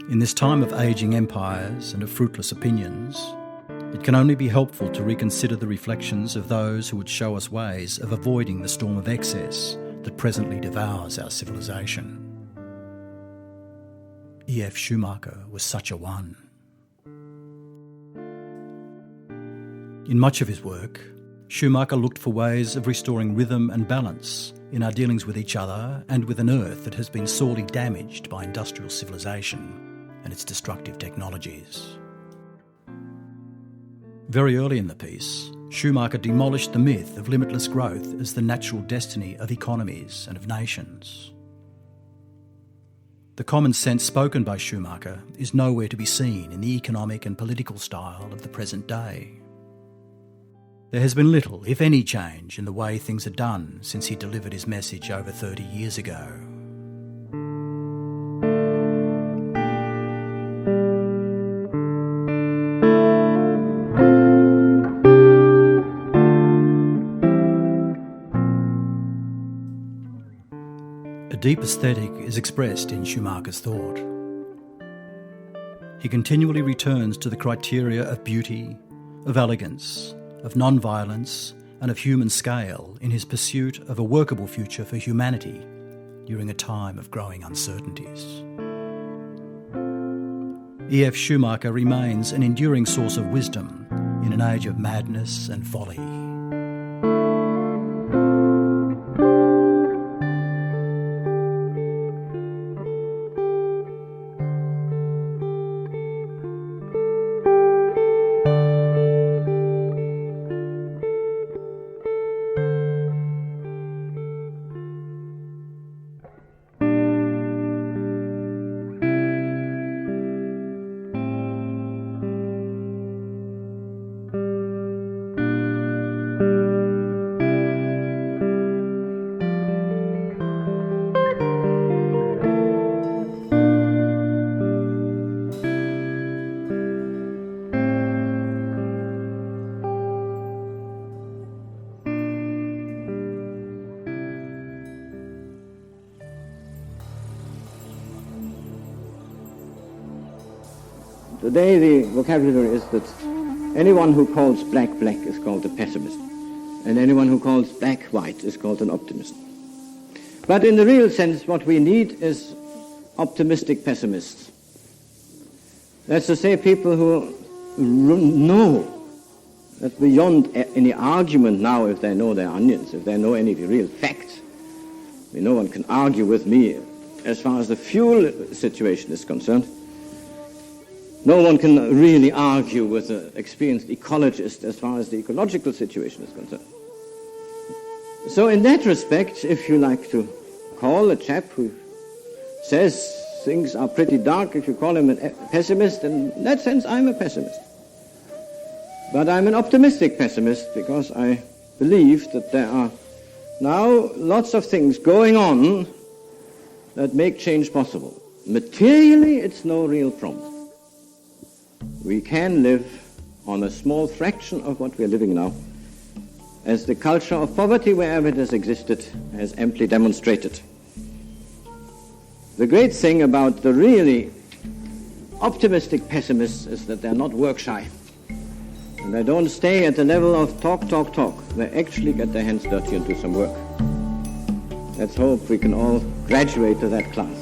In this time of ageing empires and of fruitless opinions, it can only be helpful to reconsider the reflections of those who would show us ways of avoiding the storm of excess that presently devours our civilization. E.F. Schumacher was such a one. In much of his work, Schumacher looked for ways of restoring rhythm and balance in our dealings with each other and with an earth that has been sorely damaged by industrial civilization and its destructive technologies. Very early in the piece, Schumacher demolished the myth of limitless growth as the natural destiny of economies and of nations. The common sense spoken by Schumacher is nowhere to be seen in the economic and political style of the present day. There has been little, if any, change in the way things are done since he delivered his message over 30 years ago. A deep aesthetic is expressed in Schumacher's thought. He continually returns to the criteria of beauty, of elegance, of non-violence and of human scale in his pursuit of a workable future for humanity during a time of growing uncertainties. E.F. Schumacher remains an enduring source of wisdom in an age of madness and folly. Today the vocabulary is that anyone who calls black black is called a pessimist, and anyone who calls black white is called an optimist. But in the real sense, what we need is optimistic pessimists. That's to say, people who know that beyond any argument now, if they know their onions, if they know any real facts, no one can argue with me as far as the fuel situation is concerned. No one can really argue with an experienced ecologist as far as the ecological situation is concerned. So in that respect, if you like to call a chap who says things are pretty dark, if you call him a pessimist, in that sense I'm a pessimist. But I'm an optimistic pessimist because I believe that there are now lots of things going on that make change possible. Materially, it's no real problem. We can live on a small fraction of what we are living now, as the culture of poverty, wherever it has existed, has amply demonstrated. The great thing about the really optimistic pessimists is that they're not work-shy. And they don't stay at the level of talk, talk, talk. They actually get their hands dirty and do some work. Let's hope we can all graduate to that class.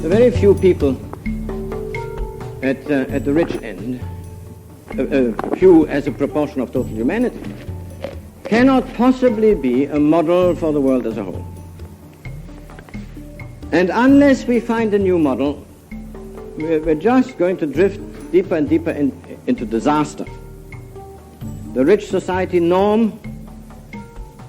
Very few people at the rich end, few as a proportion of total humanity, cannot possibly be a model for the world as a whole. And unless we find a new model, we're just going to drift deeper and deeper into disaster. The rich society norm,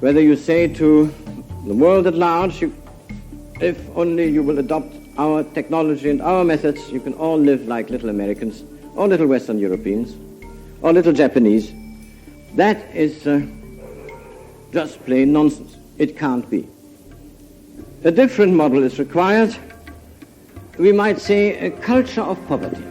whether you say to the world at large, if only you will adopt our technology and our methods, you can all live like little Americans, or little Western Europeans, or little Japanese. That is just plain nonsense. It can't be. a different model is required. We might say a culture of poverty.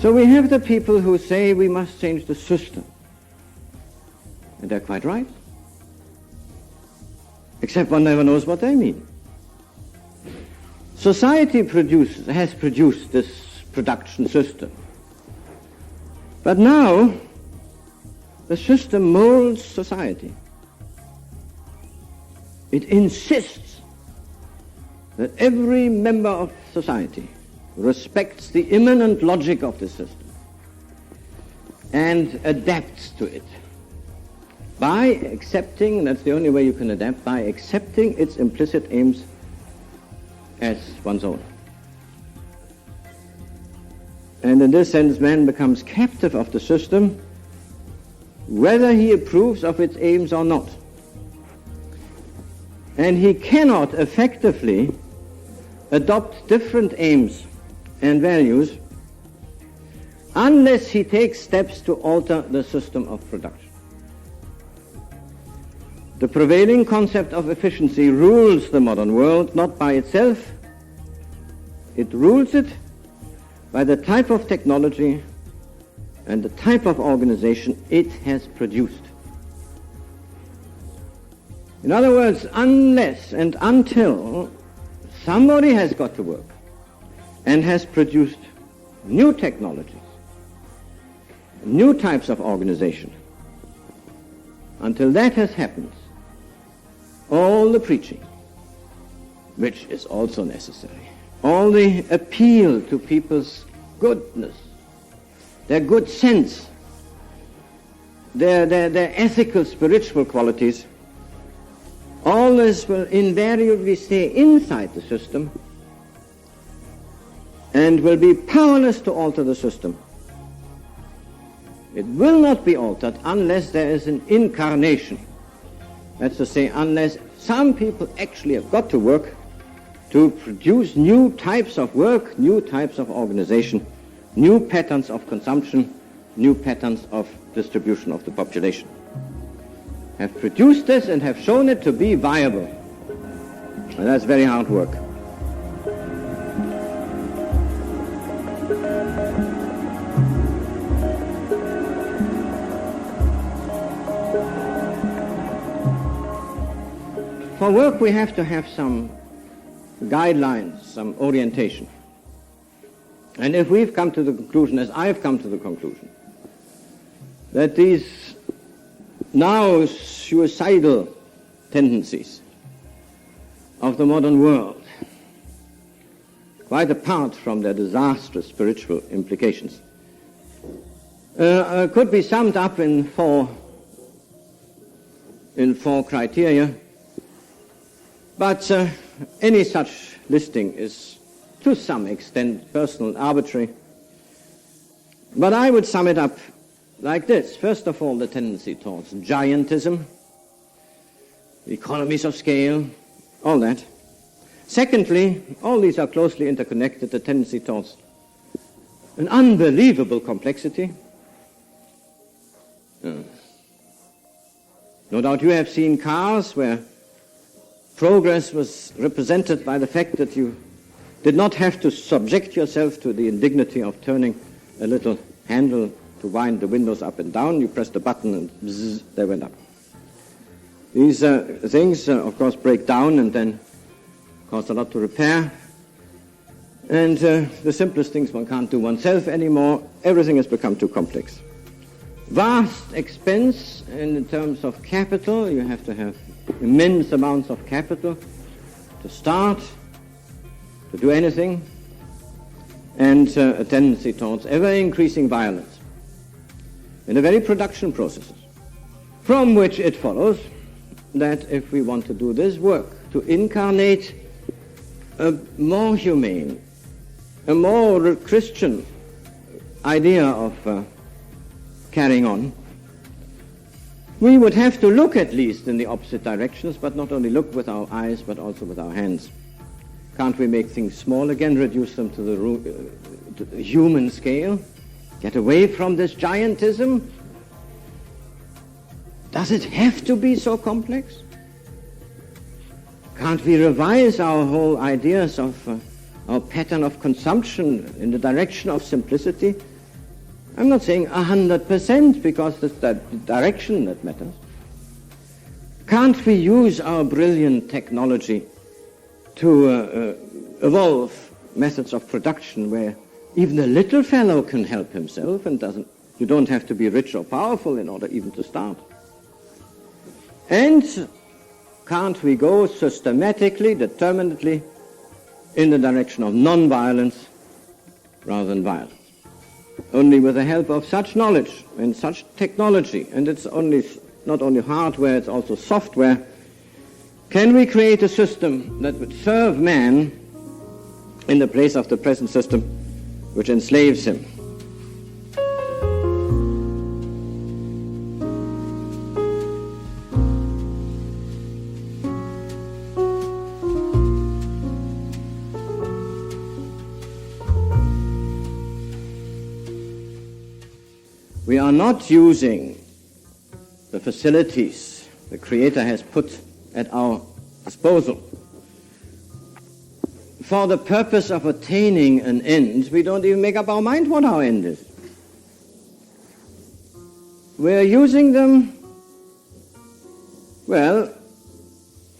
So we have the people who say we must change the system. And they're quite right. Except one never knows what they mean. Society has produced this production system. But now, the system molds society. It insists that every member of society respects the immanent logic of the system and adapts to it by accepting, and that's the only way you can adapt, by accepting its implicit aims as one's own. And in this sense, man becomes captive of the system, whether he approves of its aims or not. And he cannot effectively adopt different aims and values unless he takes steps to alter the system of production. The prevailing concept of efficiency rules the modern world not by itself. It rules it by the type of technology and the type of organization it has produced. In other words, unless and until somebody has got to work and has produced new technologies, new types of organization, until that has happened, all the preaching, which is also necessary, all the appeal to people's goodness, their good sense, their ethical, spiritual qualities, all this will invariably stay inside the system and will be powerless to alter the system. It will not be altered unless there is an incarnation. That's to say, unless some people actually have got to work to produce new types of work, new types of organization, new patterns of consumption, new patterns of distribution of the population. Have produced this and have shown it to be viable. And that's very hard work. For work, we have to have some guidelines, some orientation. And if we've come to the conclusion, as I've come to the conclusion, that these now suicidal tendencies of the modern world, quite apart from their disastrous spiritual implications, could be summed up in four criteria. But any such listing is to some extent personal and arbitrary. But I would sum it up like this. First of all, the tendency towards giantism, economies of scale, all that. Secondly, all these are closely interconnected, the tendency towards an unbelievable complexity. No doubt you have seen cars where progress was represented by the fact that you did not have to subject yourself to the indignity of turning a little handle to wind the windows up and down. You pressed a button and bzzz, they went up. These things, of course, break down and then cost a lot to repair. And the simplest things one can't do oneself anymore. Everything has become too complex. Vast expense in terms of capital. You have to have immense amounts of capital to start, to do anything, and a tendency towards ever-increasing violence in the very production processes, from which it follows that if we want to do this work, to incarnate a more humane, a more Christian idea of carrying on, we would have to look at least in the opposite directions, but not only look with our eyes, but also with our hands. Can't we make things small again, reduce them to the human scale, get away from this giantism? Does it have to be so complex? Can't we revise our whole ideas of our pattern of consumption in the direction of simplicity? I'm not saying 100%, because it's the direction that matters. Can't we use our brilliant technology to evolve methods of production where even a little fellow can help himself and you don't have to be rich or powerful in order even to start? And can't we go systematically, determinedly, in the direction of non-violence rather than violence? Only with the help of such knowledge and such technology, and it's not only hardware, it's also software, can we create a system that would serve man in the place of the present system which enslaves him. We are not using the facilities the Creator has put at our disposal for the purpose of attaining an end. We don't even make up our mind what our end is. We're using them, well,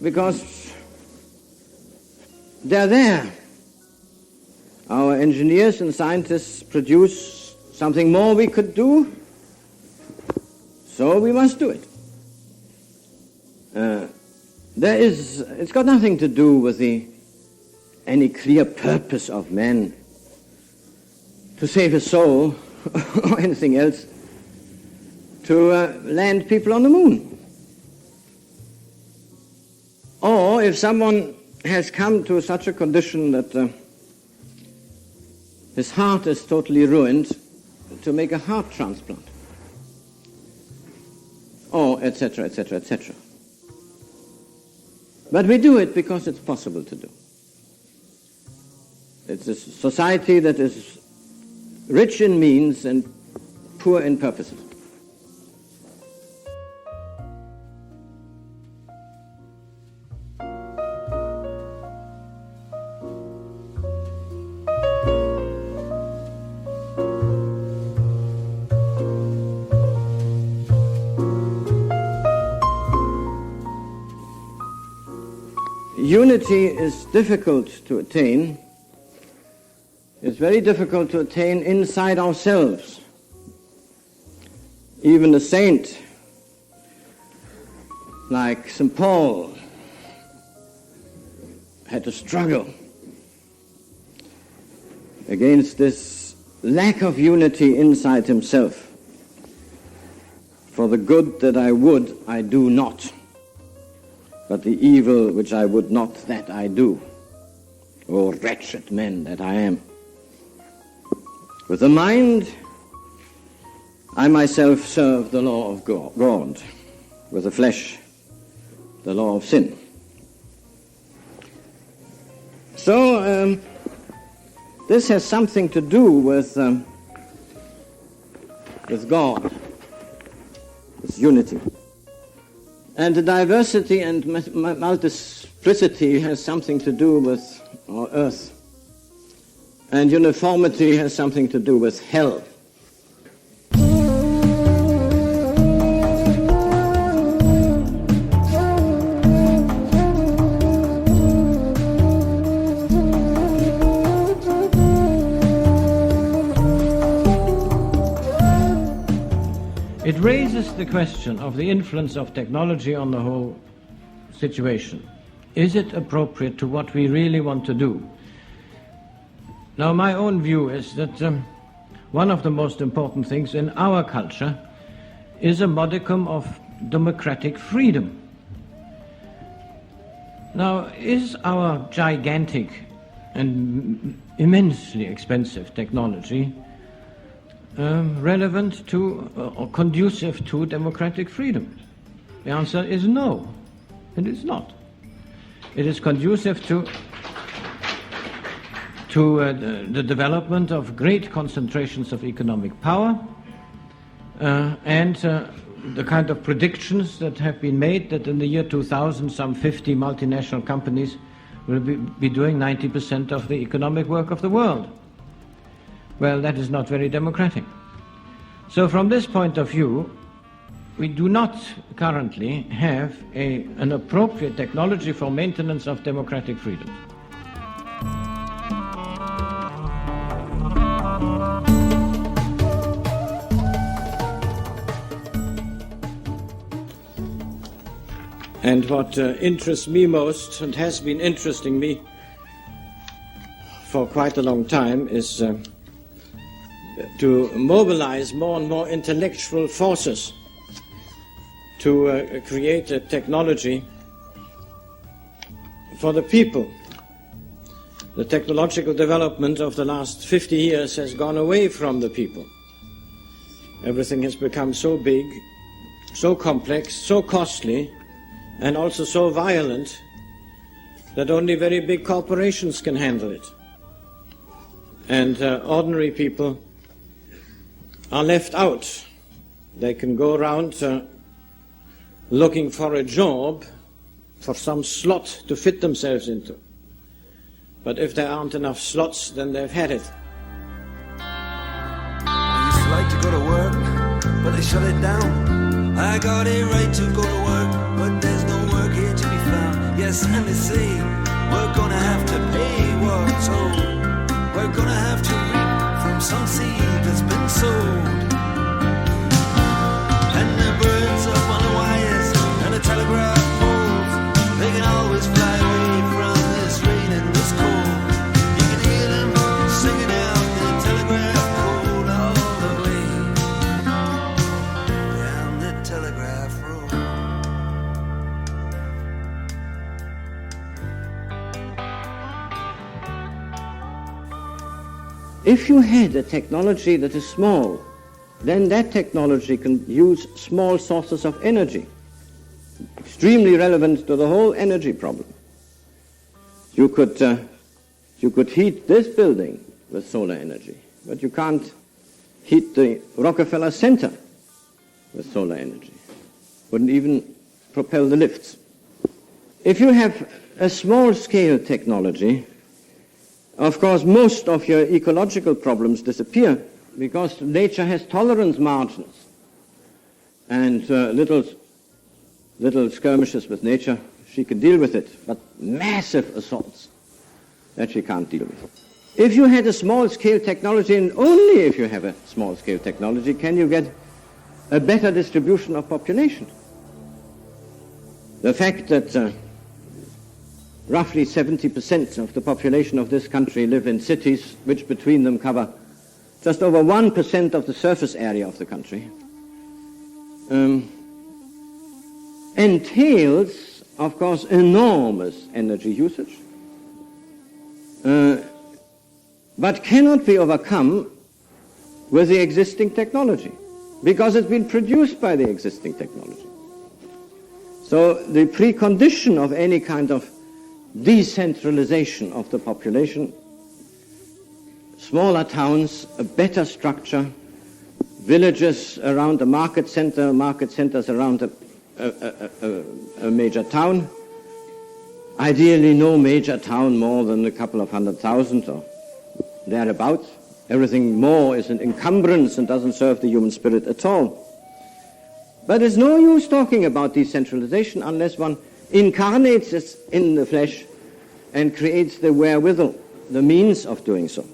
because they're there. Our engineers and scientists produce something more we could do, so we must do it. It's got nothing to do with any clear purpose of man to save a soul or anything else, to land people on the moon. Or if someone has come to such a condition that his heart is totally ruined, to make a heart transplant, or etc., etc., etc. But we do it because it's possible to do. It's a society that is rich in means and poor in purposes. Unity is difficult to attain. It's very difficult to attain inside ourselves. Even a saint like St. Paul had to struggle against this lack of unity inside himself. For the good that I would, I do not, but the evil which I would not, that I do. O wretched man that I am. With the mind, I myself serve the law of God. With the flesh, the law of sin. So, this has something to do with God, with unity. And the diversity and multiplicity has something to do with our earth. And uniformity has something to do with hell. It raises the question of the influence of technology on the whole situation. Is it appropriate to what we really want to do? Now, my own view is that one of the most important things in our culture is a modicum of democratic freedom. Now, is our gigantic and immensely expensive technology relevant to or conducive to democratic freedom? The answer is no, it is not. It is conducive to the development of great concentrations of economic power and the kind of predictions that have been made that in the year 2000 some 50 multinational companies will be doing 90% of the economic work of the world. Well, that is not very democratic. So from this point of view, we do not currently have an appropriate technology for maintenance of democratic freedom. And what interests me most, and has been interesting me for quite a long time, is to mobilize more and more intellectual forces to create a technology for the people. The technological development of the last 50 years has gone away from the people. Everything has become so big, so complex, so costly, and also so violent that only very big corporations can handle it. And ordinary people are left out. They can go around looking for a job, for some slot to fit themselves into. But if there aren't enough slots, then they've had it. I used to like to go to work, but they shut it down. I got a right to go to work, but there's no work here to be found. Yes, and they say we're gonna have to pay what's owed. We're gonna have to reap from some seed that's been sowed. And the birds up on the wires and the telegraph poles, they can always fly away from this rain and this cold. You can hear them singing out the telegraph pole all the way down the telegraph road. If you had a technology that is small, then that technology can use small sources of energy, extremely relevant to the whole energy problem. You could heat this building with solar energy, but you can't heat the Rockefeller Center with solar energy. Wouldn't even propel the lifts. If you have a small-scale technology, of course, most of your ecological problems disappear because nature has tolerance margins. And little skirmishes with nature, she can deal with it, but massive assaults, that she can't deal with. If you had a small-scale technology, and only if you have a small-scale technology, can you get a better distribution of population. The fact that roughly 70% of the population of this country live in cities, which between them cover just over 1% of the surface area of the country, entails, of course, enormous energy usage, but cannot be overcome with the existing technology, because it's been produced by the existing technology. So the precondition of any kind of decentralization of the population, smaller towns, a better structure, villages around a market center, market centers around a major town, ideally no major town more than a couple of 100,000 or thereabouts. Everything more is an encumbrance and doesn't serve the human spirit at all. But it's no use talking about decentralization unless one incarnates it in the flesh and creates the wherewithal, the means of doing so.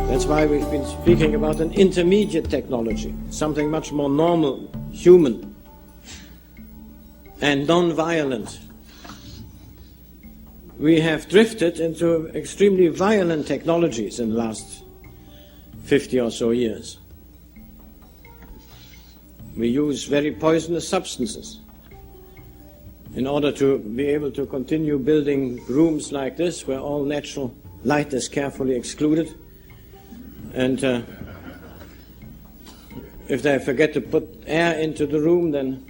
That's why we've been speaking about an intermediate technology, something much more normal, human, and non-violent. We have drifted into extremely violent technologies in the last 50 or so years. We use very poisonous substances in order to be able to continue building rooms like this where all natural light is carefully excluded. And if they forget to put air into the room, then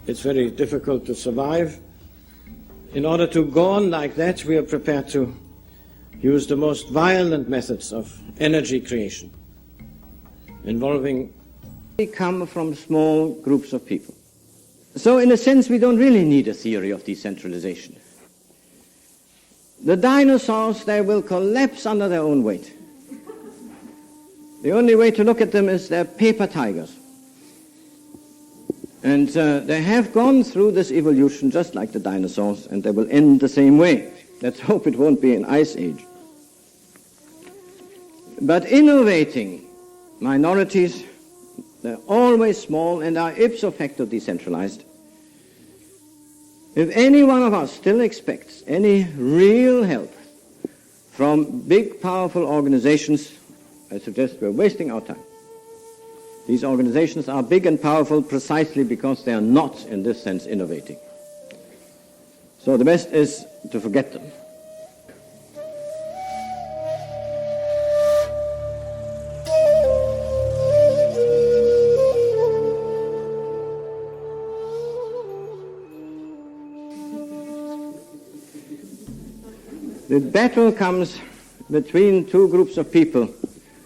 it's very difficult to survive. In order to go on like that, we are prepared to use the most violent methods of energy creation, involving... We come from small groups of people. So in a sense, we don't really need a theory of decentralization. The dinosaurs, they will collapse under their own weight. The only way to look at them is they're paper tigers. And they have gone through this evolution just like the dinosaurs, and they will end the same way. Let's hope it won't be an ice age. But innovating minorities, they're always small and are ipso facto decentralized. If any one of us still expects any real help from big, powerful organizations, I suggest we're wasting our time. These organizations are big and powerful precisely because they are not, in this sense, innovating. So the best is to forget them. The battle comes between two groups of people,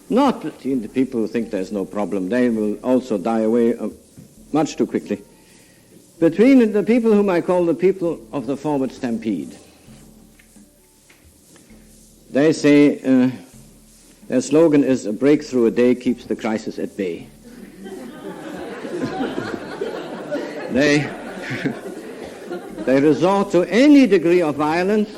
not between the people who think there's no problem. They will also die away much too quickly. Between the people whom I call the people of the forward stampede. They say their slogan is, "A breakthrough a day keeps the crisis at bay." They resort to any degree of violence.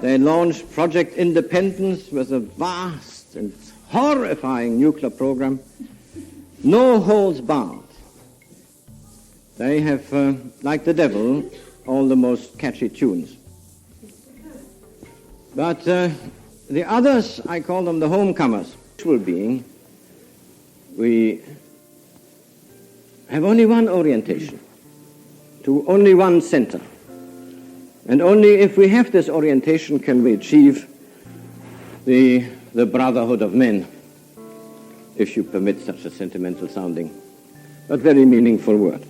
They launched Project Independence with a vast and horrifying nuclear program. No holds barred. They have, like the devil, all the most catchy tunes. But the others, I call them the homecomers. Being, we have only one orientation, to only one center. And only if we have this orientation can we achieve the brotherhood of men, if you permit such a sentimental sounding, but very meaningful word.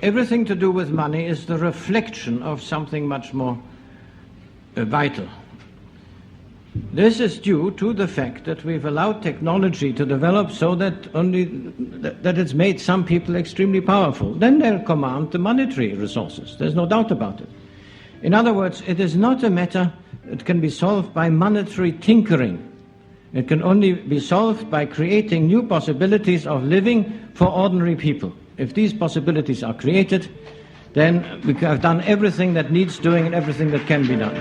Everything to do with money is the reflection of something much more vital. This is due to the fact that we've allowed technology to develop so that that it's made some people extremely powerful. Then they'll command the monetary resources. There's no doubt about it. In other words, it is not a matter that can be solved by monetary tinkering. It can only be solved by creating new possibilities of living for ordinary people. If these possibilities are created, then we have done everything that needs doing and everything that can be done.